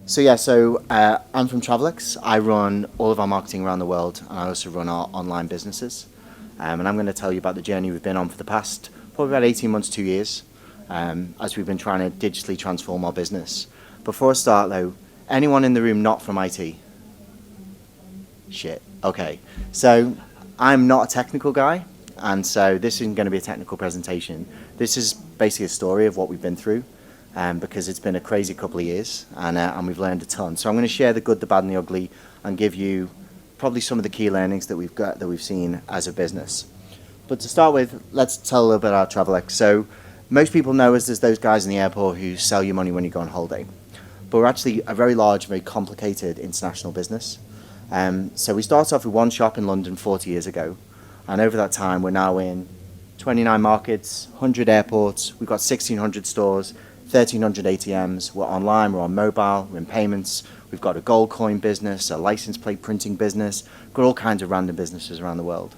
I'm from Travelex. I run all of our marketing around the world, and I also run our online businesses. And I'm going to tell you about the journey we've been on for the past probably about 18 months, 2 years, as we've been trying to digitally transform our business. Before I start, though, anyone in the room not from IT? Shit. Okay. So I'm not a technical guy, and so this isn't going to be a technical presentation. This is basically a story of what we've been through. Because it's been a crazy couple of years, and we've learned a ton. So I'm going to share the good, the bad, and the ugly, and give you probably some of the key learnings that we've seen as a business. But to start with, let's tell a little bit about Travelex. So most people know us as those guys in the airport who sell you money when you go on holiday. But we're actually a very large, very complicated international business. So we started off with one shop in London 40 years ago, and over that time we're now in 29 markets, 100 airports. We've got 1,600 stores. 1,300 ATMs, we're online, we're on mobile, we're in payments, we've got a gold coin business, a license plate printing business, we've got all kinds of random businesses around the world.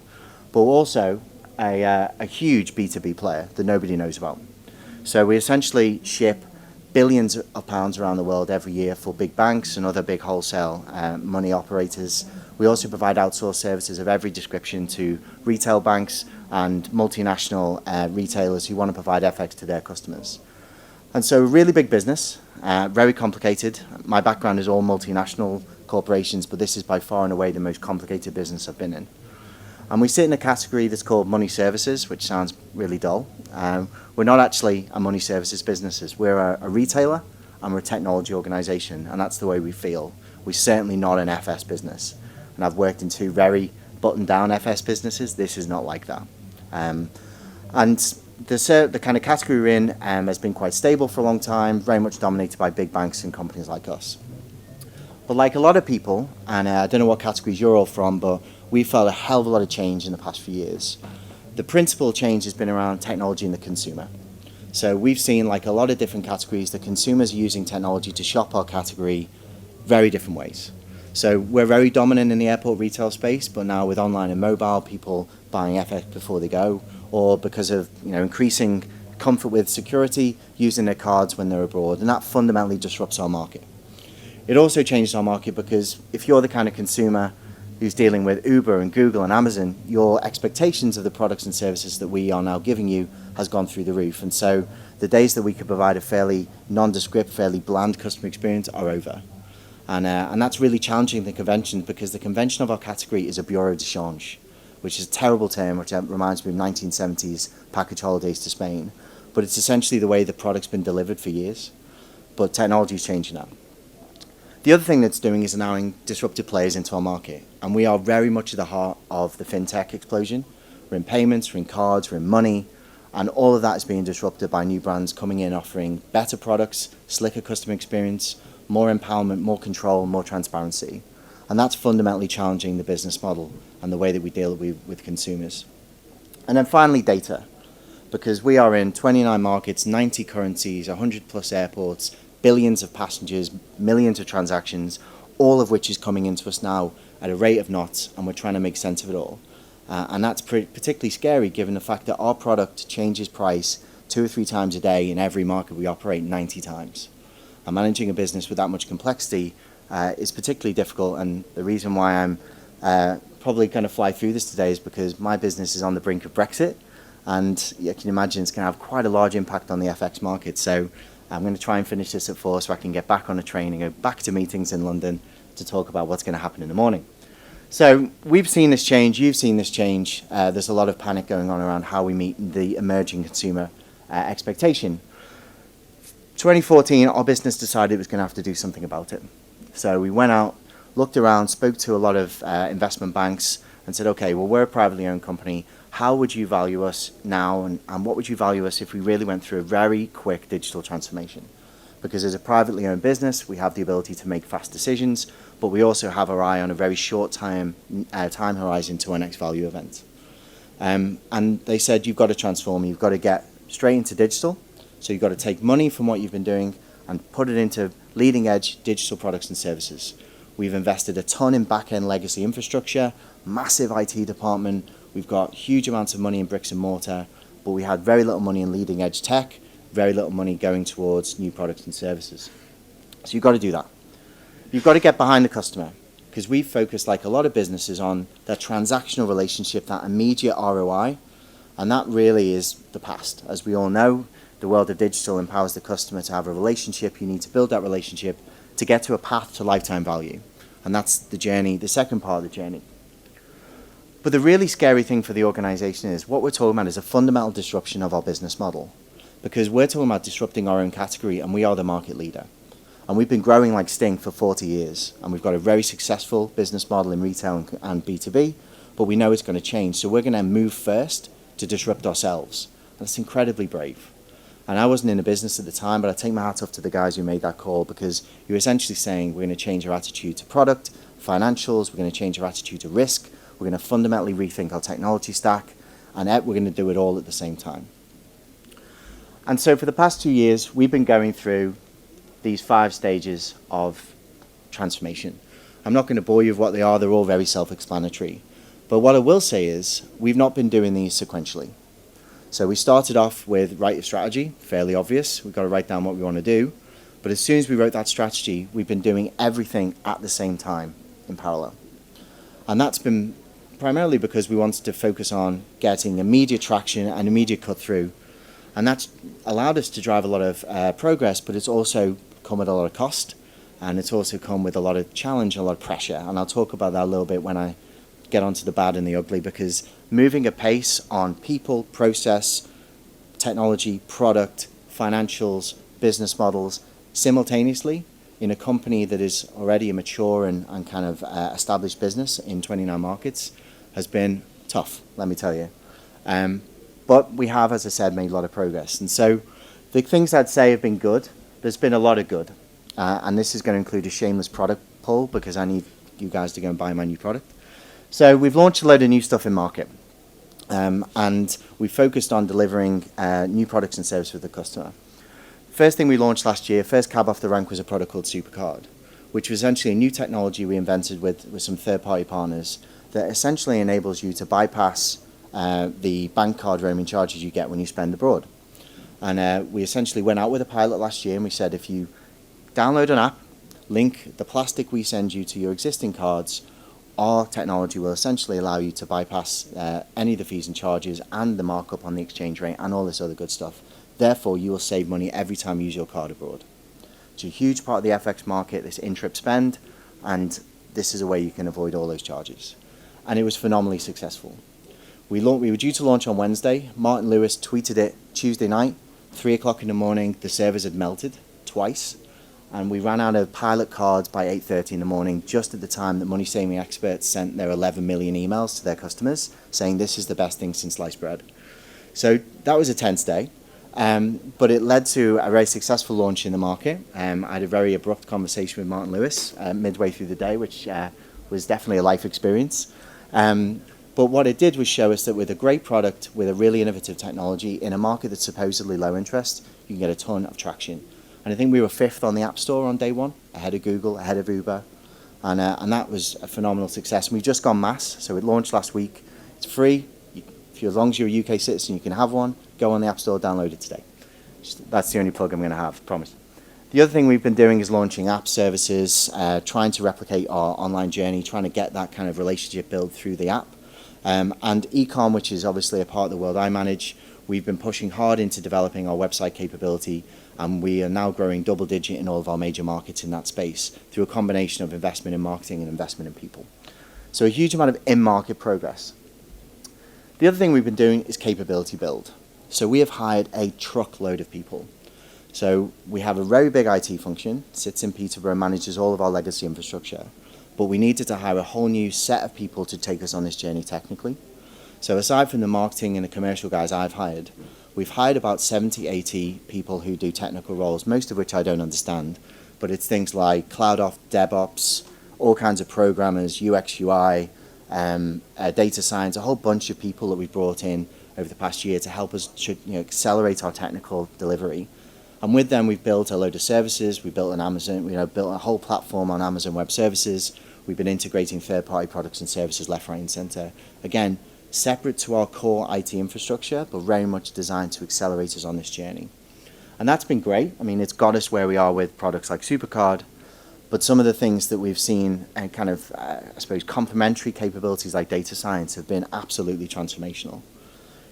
But we're also a huge B2B player that nobody knows about. So we essentially ship billions of pounds around the world every year for big banks and other big wholesale money operators. We also provide outsourced services of every description to retail banks and multinational retailers who want to provide FX to their customers. And so, really big business, very complicated. My background is all multinational corporations, but this is by far and away the most complicated business I've been in. And we sit in a category that's called money services, which sounds really dull. We're not actually a money services business. We're a retailer and we're a technology organization, and that's the way we feel. We're certainly not an FS business. And I've worked in two very buttoned-down FS businesses. This is not like that. The kind of category we're in has been quite stable for a long time, very much dominated by big banks and companies like us. But like a lot of people, and I don't know what categories you're all from, but we felt a hell of a lot of change in the past few years. The principal change has been around technology and the consumer. So we've seen, like a lot of different categories, the consumers are using technology to shop our category very different ways. So we're very dominant in the airport retail space, but now with online and mobile, people buying FX before they go, or because of increasing comfort with security, using their cards when they're abroad, and that fundamentally disrupts our market. It also changes our market because if you're the kind of consumer who's dealing with Uber and Google and Amazon, your expectations of the products and services that we are now giving you has gone through the roof. And so the days that we could provide a fairly nondescript, fairly bland customer experience are over. And that's really challenging the convention, because the convention of our category is a bureau de change, which is a terrible term, which reminds me of 1970s package holidays to Spain. But it's essentially the way the product's been delivered for years. But technology is changing that. The other thing that's doing is allowing disruptive players into our market. And we are very much at the heart of the fintech explosion. We're in payments, we're in cards, we're in money. And all of that is being disrupted by new brands coming in, offering better products, slicker customer experience, more empowerment, more control, more transparency. And that's fundamentally challenging the business model and the way that we deal with consumers. And then finally, data. Because we are in 29 markets, 90 currencies, 100 plus airports, billions of passengers, millions of transactions, all of which is coming into us now at a rate of knots, and we're trying to make sense of it all. And that's particularly scary given the fact that our product changes price 2 or 3 times a day in every market we operate 90 times. And managing a business with that much complexity is particularly difficult, and the reason why I'm probably going to fly through this today is because my business is on the brink of Brexit, and you can imagine it's going to have quite a large impact on the FX market. So I'm going to try and finish this at 4 so I can get back on a train and go back to meetings in London to talk about what's going to happen in the morning. So we've seen this change, you've seen this change. There's a lot of panic going on around how we meet the emerging consumer expectation. 2014, our business decided it was going to have to do something about it. So we went out, looked around, spoke to a lot of investment banks and said, okay, well, we're a privately owned company. How would you value us now, and what would you value us if we really went through a very quick digital transformation? Because as a privately owned business, we have the ability to make fast decisions, but we also have our eye on a very short time horizon to our next value event. And they said, you've got to transform, you've got to get straight into digital. So you've got to take money from what you've been doing and put it into leading edge digital products and services. We've invested a ton in back-end legacy infrastructure, massive IT department. We've got huge amounts of money in bricks and mortar, but we had very little money in leading edge tech, very little money going towards new products and services. So you've got to do that. You've got to get behind the customer, because we focus, like a lot of businesses, on that transactional relationship, that immediate ROI, and that really is the past. As we all know, the world of digital empowers the customer to have a relationship. You need to build that relationship to get to a path to lifetime value, and that's the journey, the second part of the journey. But the really scary thing for the organization is what we're talking about is a fundamental disruption of our business model, because we're talking about disrupting our own category, and we are the market leader. And we've been growing like stink for 40 years, and we've got a very successful business model in retail and B2B, but we know it's going to change. So we're going to move first to disrupt ourselves. And that's incredibly brave. And I wasn't in the business at the time, but I take my hat off to the guys who made that call, because you're essentially saying we're going to change our attitude to product, financials, we're going to change our attitude to risk, we're going to fundamentally rethink our technology stack, and we're going to do it all at the same time. And so for the past 2 years, we've been going through these 5 stages of transformation. I'm not going to bore you with what they are, they're all very self-explanatory. But what I will say is, we've not been doing these sequentially. So we started off with write your strategy, fairly obvious, we've got to write down what we want to do. But as soon as we wrote that strategy, we've been doing everything at the same time, in parallel. And that's been primarily because we wanted to focus on getting immediate traction and immediate cut through. And that's allowed us to drive a lot of progress, but it's also come with a lot of cost, and it's also come with a lot of challenge, a lot of pressure. And I'll talk about that a little bit when I get onto the bad and the ugly, because moving at pace on people, process, technology, product, financials, business models simultaneously in a company that is already a mature and kind of established business in 29 markets has been tough, let me tell you. But we have, as I said, made a lot of progress. And so the things I'd say have been good. There's been a lot of good. And this is going to include a shameless product pull, because I need you guys to go and buy my new product. So we've launched a load of new stuff in market. And we focused on delivering new products and services for the customer. First thing we launched last year, first cab off the rank, was a product called Supercard, which was essentially a new technology we invented with some third-party partners that essentially enables you to bypass the bank card roaming charges you get when you spend abroad. And we essentially went out with a pilot last year, and we said, if you download an app, link the plastic we send you to your existing cards, our technology will essentially allow you to bypass any of the fees and charges and the markup on the exchange rate and all this other good stuff. Therefore, you will save money every time you use your card abroad. It's a huge part of the FX market, this in-trip spend, and this is a way you can avoid all those charges. And it was phenomenally successful. We were due to launch on Wednesday. Martin Lewis tweeted it Tuesday night, 3 o'clock in the morning. The servers had melted twice, and we ran out of pilot cards by 8:30 in the morning, just at the time that money saving experts sent their 11 million emails to their customers saying this is the best thing since sliced bread. So that was a tense day, but it led to a very successful launch in the market. I had a very abrupt conversation with Martin Lewis midway through the day, which was definitely a life experience. But what it did was show us that with a great product, with a really innovative technology, in a market that's supposedly low interest, you can get a ton of traction. And I think we were 5th on the App Store on day one, ahead of Google, ahead of Uber. And that was a phenomenal success. And we've just gone mass, so it launched last week. It's free. As long as you're a UK citizen, you can have one. Go on the App Store, download it today. That's the only plug I'm going to have, promise. The other thing we've been doing is launching app services, trying to replicate our online journey, trying to get that kind of relationship build through the app. And e-com, which is obviously a part of the world I manage, we've been pushing hard into developing our website capability, and we are now growing double-digit in all of our major markets in that space through a combination of investment in marketing and investment in people. So a huge amount of in-market progress. The other thing we've been doing is capability build. So we have hired a truckload of people. So we have a very big IT function, sits in Peterborough, manages all of our legacy infrastructure. But we needed to hire a whole new set of people to take us on this journey technically. So aside from the marketing and the commercial guys I've hired, we've hired about 70, 80 people who do technical roles, most of which I don't understand. But it's things like CloudOps, DevOps, all kinds of programmers, UX, UI, data science, a whole bunch of people that we've brought in over the past year to help us accelerate our technical delivery. And with them, we've built a load of services. We built an Amazon, built a whole platform on Amazon Web Services. We've been integrating third-party products and services left, right, and center. Again, separate to our core IT infrastructure, but very much designed to accelerate us on this journey. And that's been great. I mean, it's got us where we are with products like Supercard. But some of the things that we've seen and kind of, I suppose, complementary capabilities like data science have been absolutely transformational.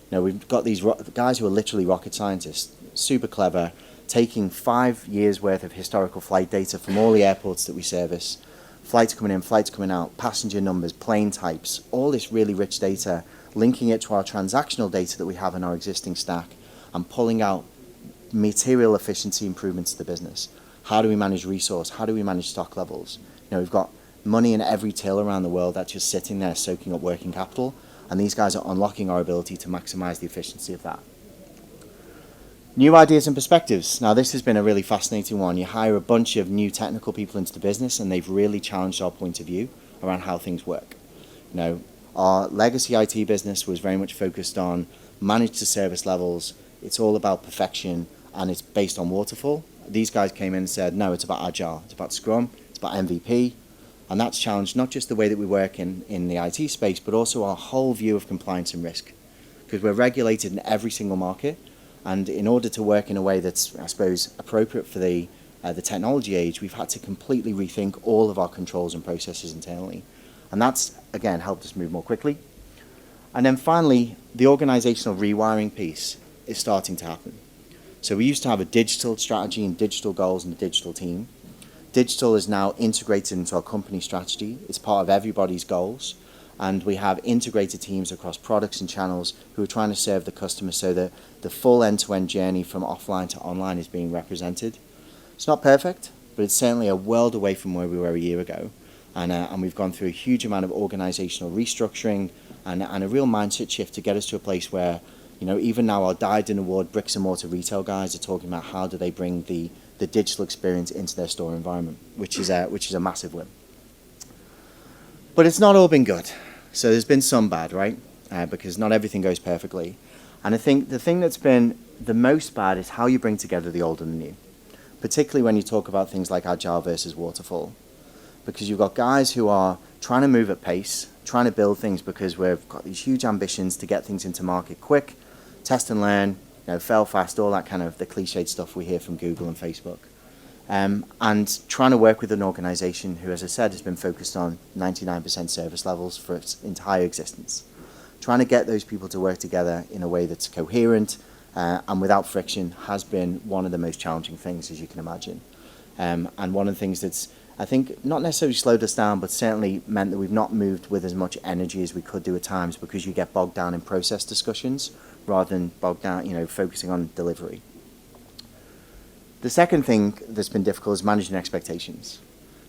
We've got these guys who are literally rocket scientists, super clever, taking 5 years worth of historical flight data from all the airports that we service, flights coming in, flights coming out, passenger numbers, plane types, all this really rich data, linking it to our transactional data that we have in our existing stack, and pulling out material efficiency improvements to the business. How do we manage resource? How do we manage stock levels? We've got money in every till around the world that's just sitting there soaking up working capital, and these guys are unlocking our ability to maximize the efficiency of that. New ideas and perspectives. Now, this has been a really fascinating one. You hire a bunch of new technical people into the business, and they've really challenged our point of view around how things work. Our legacy IT business was very much focused on managed to service levels. It's all about perfection, and it's based on waterfall. These guys came in and said, no, it's about agile, it's about Scrum, it's about MVP, and that's challenged not just the way that we work in the IT space, but also our whole view of compliance and risk, because we're regulated in every single market. And in order to work in a way that's, I suppose, appropriate for the technology age, we've had to completely rethink all of our controls and processes internally. And that's, again, helped us move more quickly. And then finally, the organizational rewiring piece is starting to happen. So we used to have a digital strategy and digital goals and a digital team. Digital is now integrated into our company strategy. It's part of everybody's goals. And we have integrated teams across products and channels who are trying to serve the customer so that the full end-to-end journey from offline to online is being represented. It's not perfect, but it's certainly a world away from where we were a year ago. And we've gone through a huge amount of organizational restructuring and a real mindset shift to get us to a place where, even now our Dyed and Award bricks and mortar retail guys are talking about how do they bring the digital experience into their store environment, which is a massive win. But it's not all been good. So there's been some bad, right? Because not everything goes perfectly. And I think the thing that's been the most bad is how you bring together the old and the new, particularly when you talk about things like agile versus waterfall. Because you've got guys who are trying to move at pace, trying to build things because we've got these huge ambitions to get things into market quick, test and learn, fail fast, all that kind of the cliched stuff we hear from Google and Facebook. And trying to work with an organization who, as I said, has been focused on 99% service levels for its entire existence. Trying to get those people to work together in a way that's coherent and without friction has been one of the most challenging things, as you can imagine. And one of the things that's, I think, not necessarily slowed us down, but certainly meant that we've not moved with as much energy as we could do at times because you get bogged down in process discussions rather than bogged down, focusing on delivery. The second thing that's been difficult is managing expectations.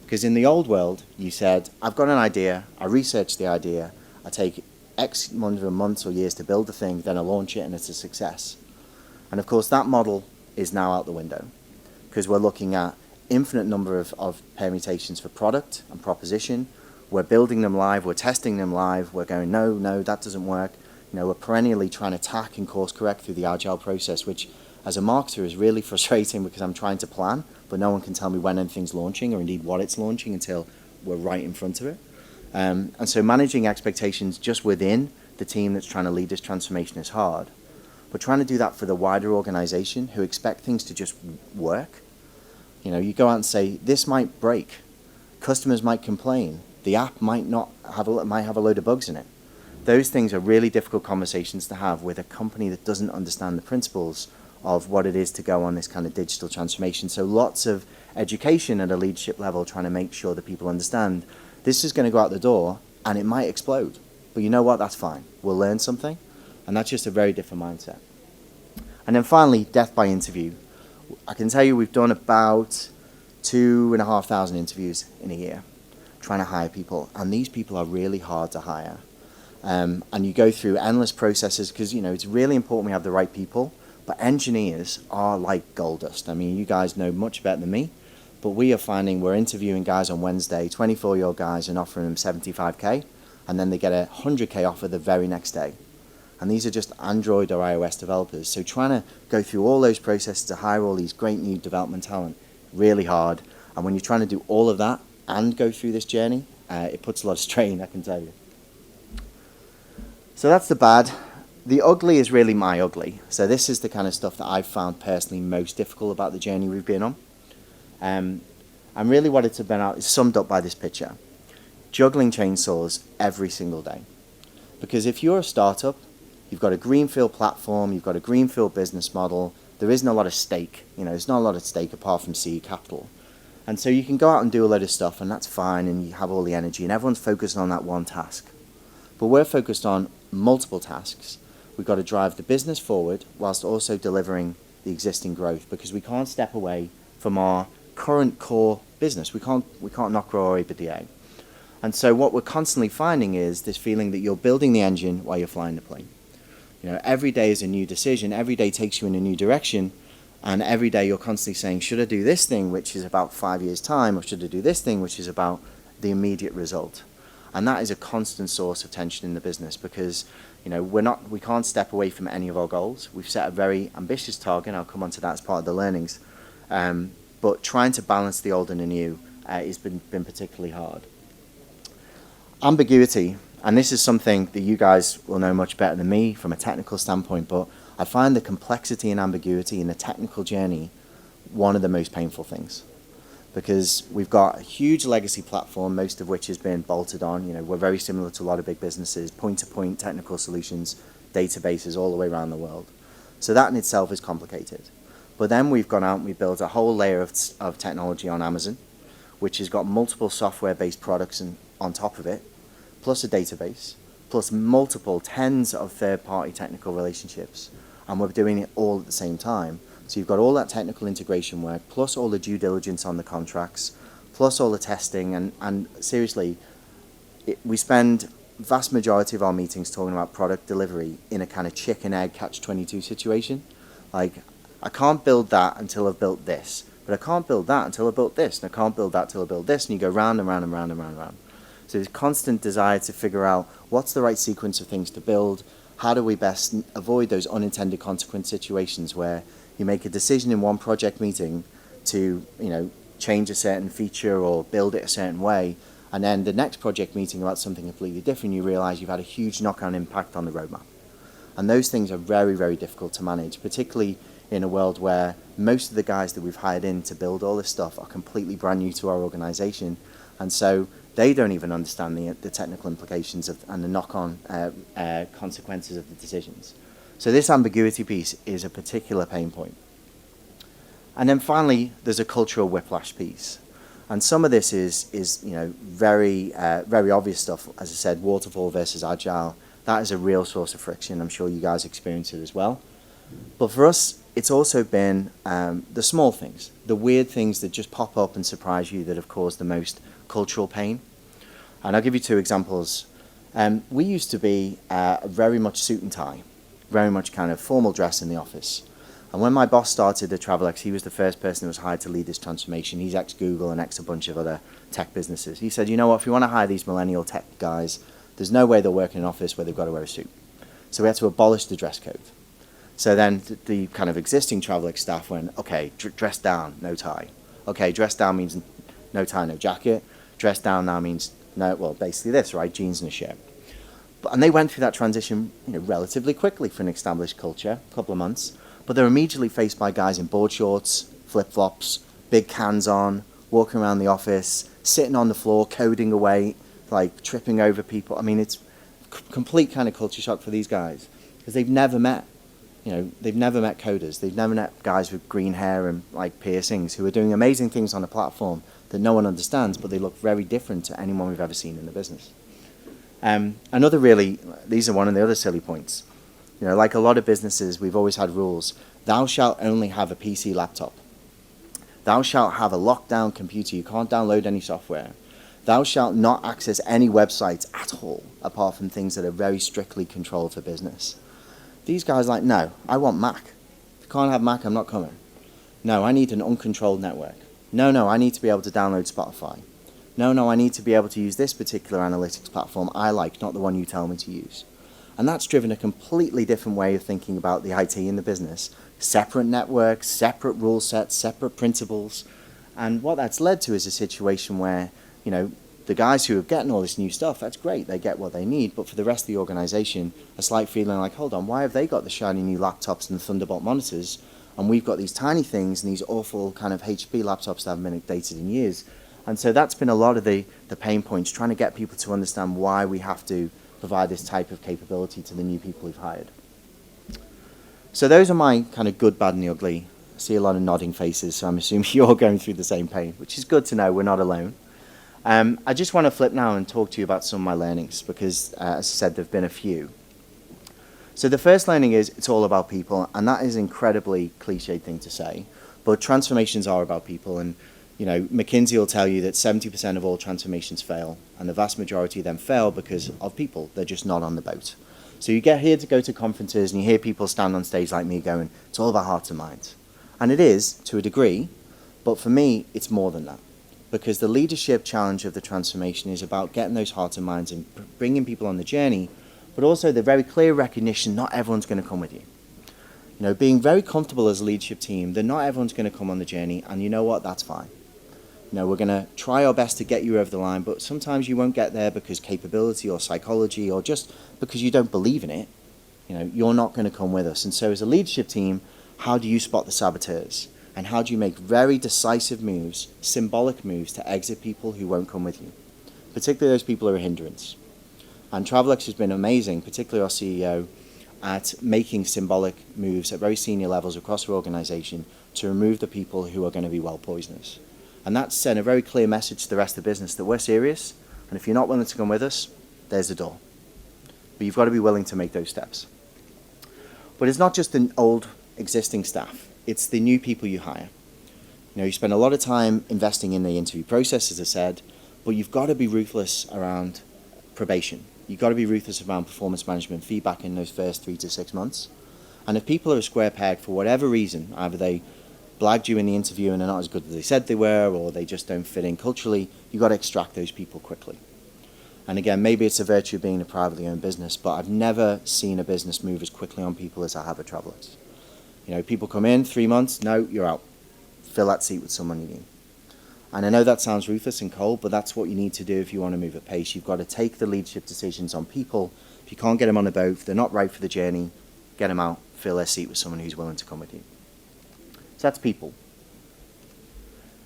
Because in the old world, you said, I've got an idea, I research the idea, I take X number of months or years to build the thing, then I launch it and it's a success. And of course, that model is now out the window. Because we're looking at infinite number of permutations for product and proposition. We're building them live, we're testing them live, we're going, no, that doesn't work. We're perennially trying to tack and course correct through the agile process, which as a marketer is really frustrating because I'm trying to plan, but no one can tell me when anything's launching or indeed what it's launching until we're right in front of it. And so managing expectations just within the team that's trying to lead this transformation is hard. But trying to do that for the wider organization who expect things to just work. You go out and say, this might break. Customers might complain. The app might have a load of bugs in it. Those things are really difficult conversations to have with a company that doesn't understand the principles of what it is to go on this kind of digital transformation. So lots of education at a leadership level trying to make sure that people understand this is going to go out the door and it might explode. But you know what? That's fine. We'll learn something. And that's just a very different mindset. And then finally, death by interview. I can tell you we've done about 2,500 interviews in a year trying to hire people. And these people are really hard to hire. And you go through endless processes because, it's really important we have the right people. But engineers are like gold dust. I mean, you guys know much better than me, but we are finding we're interviewing guys on Wednesday, 24-year-old guys, and offering them 75K, and then they get a 100K offer the very next day. And these are just Android or iOS developers. So trying to go through all those processes to hire all these great new development talent, really hard. And when you're trying to do all of that and go through this journey, it puts a lot of strain, I can tell you. So that's the bad. The ugly is really my ugly. So this is the kind of stuff that I've found personally most difficult about the journey we've been on. And really what it's about is summed up by this picture. Juggling chainsaws every single day. Because if you're a startup, you've got a greenfield platform, you've got a greenfield business model, there isn't a lot of stake. There's not a lot at stake apart from seed capital. And so you can go out and do a load of stuff, and that's fine, and you have all the energy, and everyone's focused on that one task. But we're focused on multiple tasks. We've got to drive the business forward whilst also delivering the existing growth, because we can't step away from our current core business. We can't not grow our EBITDA. And so what we're constantly finding is this feeling that you're building the engine while you're flying the plane. Every day is a new decision. Every day takes you in a new direction. And every day you're constantly saying, should I do this thing, which is about 5 years' time, or should I do this thing, which is about the immediate result? And that is a constant source of tension in the business, because we can't step away from any of our goals. We've set a very ambitious target, and I'll come on to that as part of the learnings. But trying to balance the old and the new has been particularly hard. Ambiguity, and this is something that you guys will know much better than me from a technical standpoint, but I find the complexity and ambiguity in the technical journey one of the most painful things. Because we've got a huge legacy platform, most of which has been bolted on. We're very similar to a lot of big businesses, point-to-point technical solutions, databases all the way around the world. So that in itself is complicated. But then we've gone out and we built a whole layer of technology on Amazon, which has got multiple software-based products on top of it, plus a database, plus multiple tens of third-party technical relationships. And we're doing it all at the same time. So you've got all that technical integration work, plus all the due diligence on the contracts, plus all the testing, and seriously, we spend vast majority of our meetings talking about product delivery in a kind of chicken-egg catch-22 situation. Like, I can't build that until I've built this, but I can't build that until I've built this, and I can't build that until I've built this, and you go round and round and round and round and round. So there's constant desire to figure out what's the right sequence of things to build, how do we best avoid those unintended consequence situations where you make a decision in one project meeting to, change a certain feature or build it a certain way, and then the next project meeting about something completely different, you realize you've had a huge knock-on impact on the roadmap. And those things are very, very difficult to manage, particularly in a world where most of the guys that we've hired in to build all this stuff are completely brand new to our organization, and so they don't even understand the technical implications and the knock-on consequences of the decisions. So this ambiguity piece is a particular pain point. And then finally, there's a cultural whiplash piece. And some of this is very obvious stuff. As I said, waterfall versus agile. That is a real source of friction. I'm sure you guys experience it as well. But for us, it's also been the small things, the weird things that just pop up and surprise you that have caused the most cultural pain. And I'll give you 2 examples. We used to be very much suit and tie, very much kind of formal dress in the office. And when my boss started at Travelex, he was the first person who was hired to lead this transformation. He's ex-Google and ex a bunch of other tech businesses. He said, if you want to hire these millennial tech guys, there's no way they'll work in an office where they've got to wear a suit. So we had to abolish the dress code. So then the kind of existing Travelex staff went, okay, dress down, no tie. Okay, dress down means no tie, no jacket. Dress down now means basically this, right? Jeans and a shirt. And they went through that transition, relatively quickly for an established culture, a couple of months. But they're immediately faced by guys in board shorts, flip-flops, big cans on, walking around the office, sitting on the floor, coding away, like tripping over people. I mean, it's complete kind of culture shock for these guys because they've never met coders. They've never met guys with green hair and like piercings who are doing amazing things on a platform that no one understands, but they look very different to anyone we've ever seen in the business. These are one of the other silly points. Like a lot of businesses, we've always had rules. Thou shalt only have a PC laptop. Thou shalt have a lockdown computer. You can't download any software. Thou shalt not access any websites at all, apart from things that are very strictly controlled for business. These guys are like, no, I want Mac. If you can't have Mac, I'm not coming. No, I need an uncontrolled network. No, I need to be able to download Spotify. No, I need to be able to use this particular analytics platform I like, not the one you tell me to use. And that's driven a completely different way of thinking about the IT in the business. Separate networks, separate rule sets, separate principles. And what that's led to is a situation where, the guys who are getting all this new stuff, that's great, they get what they need, but for the rest of the organization, a slight feeling like, hold on, why have they got the shiny new laptops and the Thunderbolt monitors, And we've got these tiny things and these awful kind of HP laptops that haven't been updated in years. And so that's been a lot of the pain points, trying to get people to understand why we have to provide this type of capability to the new people we've hired. So those are my kind of good, bad, and the ugly. I see a lot of nodding faces, so I'm assuming you're all going through the same pain, which is good to know we're not alone. I just want to flip now and talk to you about some of my learnings, because, as I said, there have been a few. So the first learning is it's all about people, and that is an incredibly cliched thing to say, but transformations are about people, and McKinsey will tell you that 70% of all transformations fail, and the vast majority of them fail because of people. They're just not on the boat. So you get here to go to conferences, and you hear people stand on stage like me going, it's all about hearts and minds. And it is, to a degree, but for me, it's more than that. Because the leadership challenge of the transformation is about getting those hearts and minds and bringing people on the journey, but also the very clear recognition not everyone's going to come with you. Being very comfortable as a leadership team that not everyone's going to come on the journey, and you know what, that's fine. We're going to try our best to get you over the line, but sometimes you won't get there because capability or psychology or just because you don't believe in it. You're not going to come with us. And so as a leadership team, how do you spot the saboteurs? And how do you make very decisive moves, symbolic moves to exit people who won't come with you? Particularly those people who are a hindrance. And Travelex has been amazing, particularly our CEO, at making symbolic moves at very senior levels across our organization to remove the people who are going to be well poisonous. And that sent a very clear message to the rest of the business that we're serious, and if you're not willing to come with us, there's the door. But you've got to be willing to make those steps. But it's not just the old existing staff, it's the new people you hire. You spend a lot of time investing in the interview process, as I said, but you've got to be ruthless around probation. You've got to be ruthless around performance management feedback in those first 3 to 6 months. And if people are a square peg for whatever reason, either they blagged you in the interview and they're not as good as they said they were, or they just don't fit in culturally, you've got to extract those people quickly. And again, maybe it's a virtue of being a privately owned business, but I've never seen a business move as quickly on people as I have at Travelex. People come in, 3 months, no, you're out. Fill that seat with someone you need. And I know that sounds ruthless and cold, but that's what you need to do if you want to move at pace. You've got to take the leadership decisions on people. If you can't get them on the boat, if they're not right for the journey, get them out, fill their seat with someone who's willing to come with you. So that's people.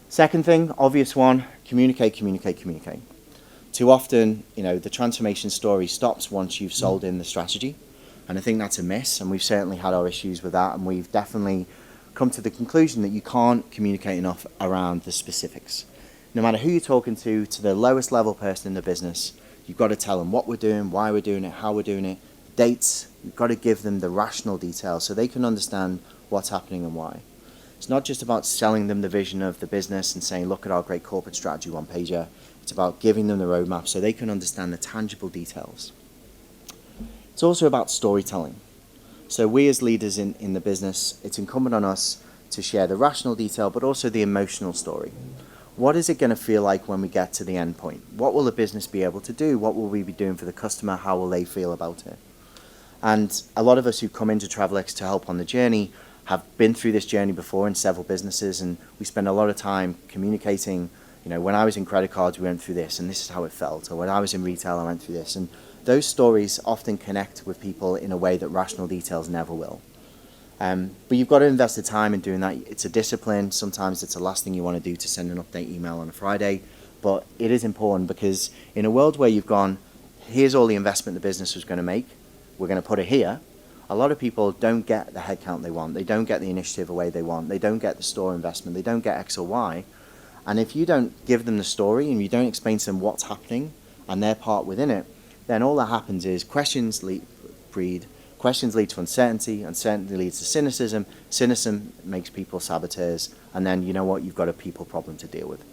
Second thing, obvious one, communicate. Too often, the transformation story stops once you've sold in the strategy. And I think that's a miss, and we've certainly had our issues with that, and we've definitely come to the conclusion that you can't communicate enough around the specifics. No matter who you're talking to the lowest level person in the business, you've got to tell them what we're doing, why we're doing it, how we're doing it, dates. You've got to give them the rational details so they can understand what's happening and why. It's not just about selling them the vision of the business and saying, look at our great corporate strategy one-pager. It's about giving them the roadmap so they can understand the tangible details. It's also about storytelling. So we as leaders in the business, it's incumbent on us to share the rational detail, but also the emotional story. What is it going to feel like when we get to the end point? What will the business be able to do? What will we be doing for the customer? How will they feel about it? And a lot of us who come into Travelex to help on the journey have been through this journey before in several businesses, and we spend a lot of time communicating. When I was in credit cards, we went through this, and this is how it felt. Or when I was in retail, I went through this. And those stories often connect with people in a way that rational details never will. But you've got to invest the time in doing that. It's a discipline. Sometimes it's the last thing you want to do to send an update email on a Friday. But it is important because in a world where you've gone, here's all the investment the business was going to make, we're going to put it here, a lot of people don't get the headcount they want. They don't get the initiative the way they want. They don't get the store investment. They don't get X or Y. And if you don't give them the story and you don't explain to them what's happening and their part within it, then all that happens is questions lead to uncertainty, uncertainty leads to cynicism makes people saboteurs, and then you know what, you've got a people problem to deal with.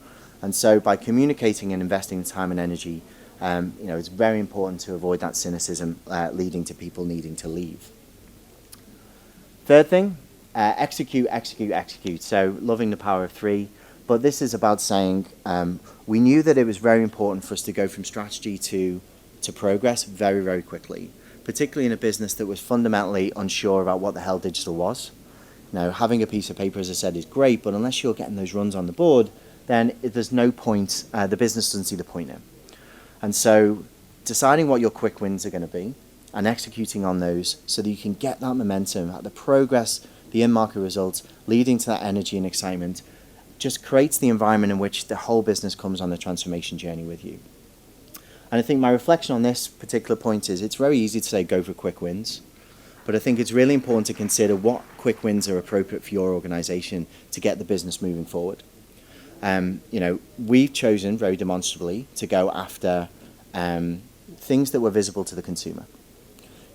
And so by communicating and investing time and energy, it's very important to avoid that cynicism leading to people needing to leave. Third thing, execute. So loving the power of 3. But this is about saying we knew that it was very important for us to go from strategy to progress very, very quickly, particularly in a business that was fundamentally unsure about what the hell digital was. Having a piece of paper, as I said, is great, but unless you're getting those runs on the board, then there's no point, the business doesn't see the point in. And so deciding what your quick wins are going to be and executing on those so that you can get that momentum, the progress the in-market results, leading to that energy and excitement, just creates the environment in which the whole business comes on the transformation journey with you. And I think my reflection on this particular point is it's very easy to say go for quick wins, but I think it's really important to consider what quick wins are appropriate for your organization to get the business moving forward. We've chosen very demonstrably to go after things that were visible to the consumer.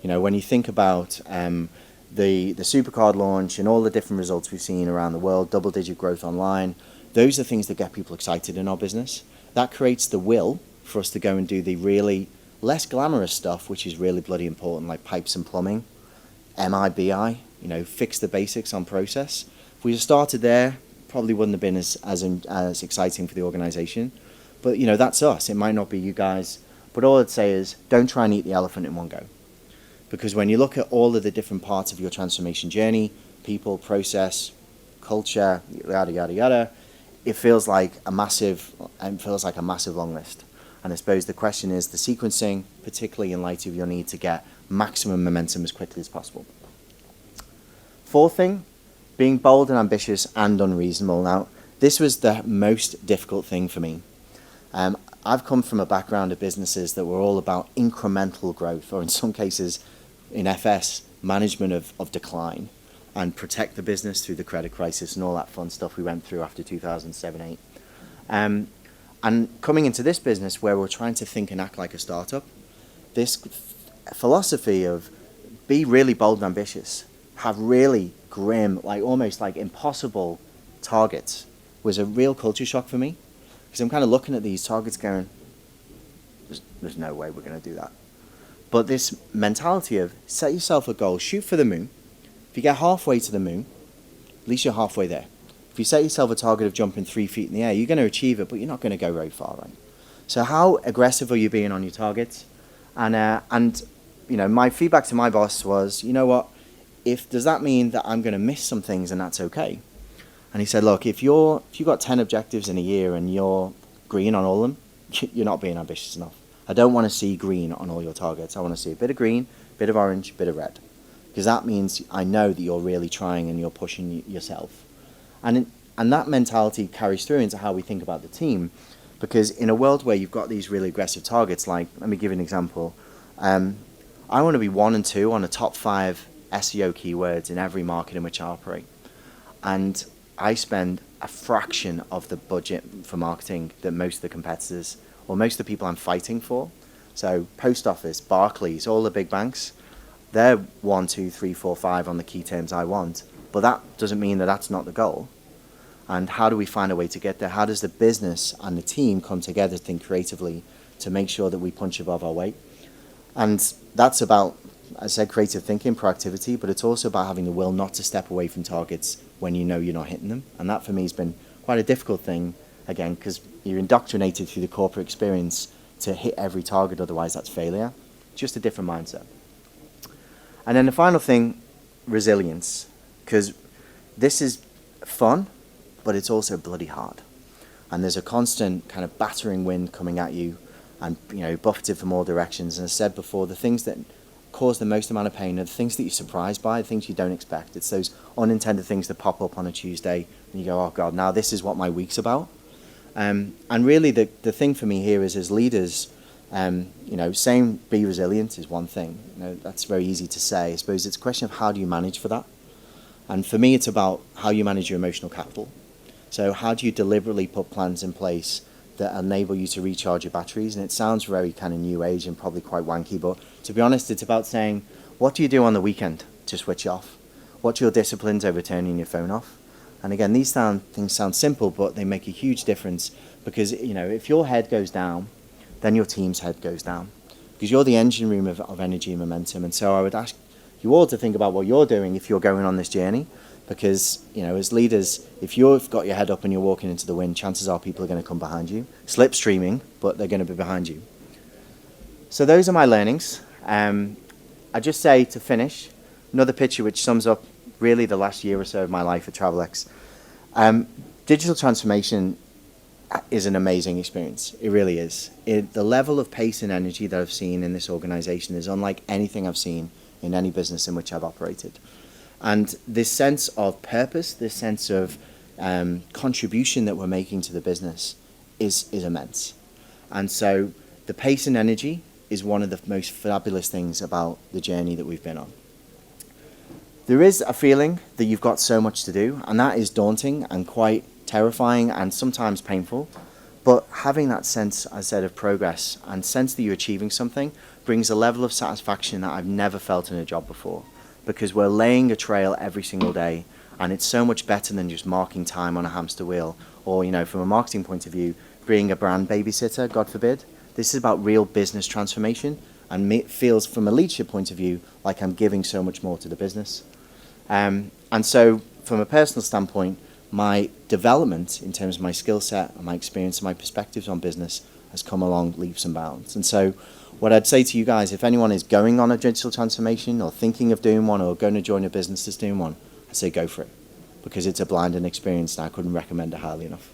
When you think about the Supercard launch and all the different results we've seen around the world, double-digit growth online, those are things that get people excited in our business. That creates the will for us to go and do the really less glamorous stuff, which is really bloody important, like pipes and plumbing, MIBI, fix the basics on process. If we had started there, probably wouldn't have been as exciting for the organization. But, that's us. It might not be you guys. But all I'd say is don't try and eat the elephant in one go. Because when you look at all of the different parts of your transformation journey, people, process, culture, yada, yada, yada, it feels like a massive long list. And I suppose the question is the sequencing, particularly in light of your need to get maximum momentum as quickly as possible. Fourth thing, being bold and ambitious and unreasonable. Now, this was the most difficult thing for me. I've come from a background of businesses that were all about incremental growth, or in some cases, in FS, management of decline, and protect the business through the credit crisis and all that fun stuff we went through after 2007-8. And coming into this business where we're trying to think and act like a startup, this philosophy of be really bold and ambitious, have really grim, almost impossible targets was a real culture shock for me. Because I'm kind of looking at these targets going, there's no way we're going to do that. But this mentality of set yourself a goal, shoot for the moon. If you get halfway to the moon, at least you're halfway there. If you set yourself a target of jumping 3 feet in the air, you're going to achieve it, but you're not going to go very far, right? So how aggressive are you being on your targets? And my feedback to my boss was, you know what, does that mean that I'm going to miss some things and that's okay? And he said, look, if you've got 10 objectives in a year and you're green on all of them, you're not being ambitious enough. I don't want to see green on all your targets. I want to see a bit of green, a bit of orange, a bit of red. Because that means I know that you're really trying and you're pushing yourself. And that mentality carries through into how we think about the team. Because in a world where you've got these really aggressive targets, let me give you an example. I want to be 1 and 2 on the top 5 SEO keywords in every market in which I operate. And I spend a fraction of the budget for marketing that most of the competitors or most of the people I'm fighting for. So Post Office, Barclays, all the big banks, they're 1, 2, 3, 4, 5 on the key terms I want. But that doesn't mean that that's not the goal. And how do we find a way to get there? How does the business and the team come together to think creatively to make sure that we punch above our weight? And that's about, as I said, creative thinking, proactivity, but it's also about having the will not to step away from targets when you know you're not hitting them. And that for me has been quite a difficult thing, again, because you're indoctrinated through the corporate experience to hit every target, otherwise that's failure. Just a different mindset. And then the final thing, resilience, because this is fun, but it's also bloody hard. And there's a constant kind of battering wind coming at you and, buffeted from all directions. And as I said before, the things that cause the most amount of pain are the things that you're surprised by, the things you don't expect. It's those unintended things that pop up on a Tuesday and you go, oh God, now this is what my week's about. And really the thing for me here is as leaders, saying be resilient is one thing. That's very easy to say. I suppose it's a question of how do you manage for that? And for me, it's about how you manage your emotional capital. So how do you deliberately put plans in place that enable you to recharge your batteries? And it sounds very kind of new age and probably quite wanky, but to be honest, it's about saying, what do you do on the weekend to switch off? What's your disciplines over turning your phone off? And again, these things sound simple, but they make a huge difference because, if your head goes down, then your team's head goes down because you're the engine room of energy and momentum. And so I would ask you all to think about what you're doing if you're going on this journey. Because, as leaders, if you've got your head up and you're walking into the wind, chances are people are going to come behind you. Slipstreaming, but they're going to be behind you. So those are my learnings. I just say to finish, another picture which sums up really the last year or so of my life at Travelex. Digital transformation is an amazing experience. It really is. The level of pace and energy that I've seen in this organization is unlike anything I've seen in any business in which I've operated. And this sense of purpose, this sense of contribution that we're making to the business is immense. And so the pace and energy is one of the most fabulous things about the journey that we've been on. There is a feeling that you've got so much to do, and that is daunting and quite terrifying and sometimes painful. But having that sense, as I said, of progress and sense that you're achieving something brings a level of satisfaction that I've never felt in a job before, because we're laying a trail every single day, and it's so much better than just marking time on a hamster wheel, or, you know, from a marketing point of view, being a brand babysitter, God forbid. This is about real business transformation, and it feels from a leadership point of view like I'm giving so much more to the business. And so from a personal standpoint, my development in terms of my skill set and my experience and my perspectives on business has come along leaps and bounds. And so what I'd say to you guys, if anyone is going on a digital transformation or thinking of doing one or going to join a business that's doing one, I'd say go for it, because it's a blinding experience and I couldn't recommend it highly enough.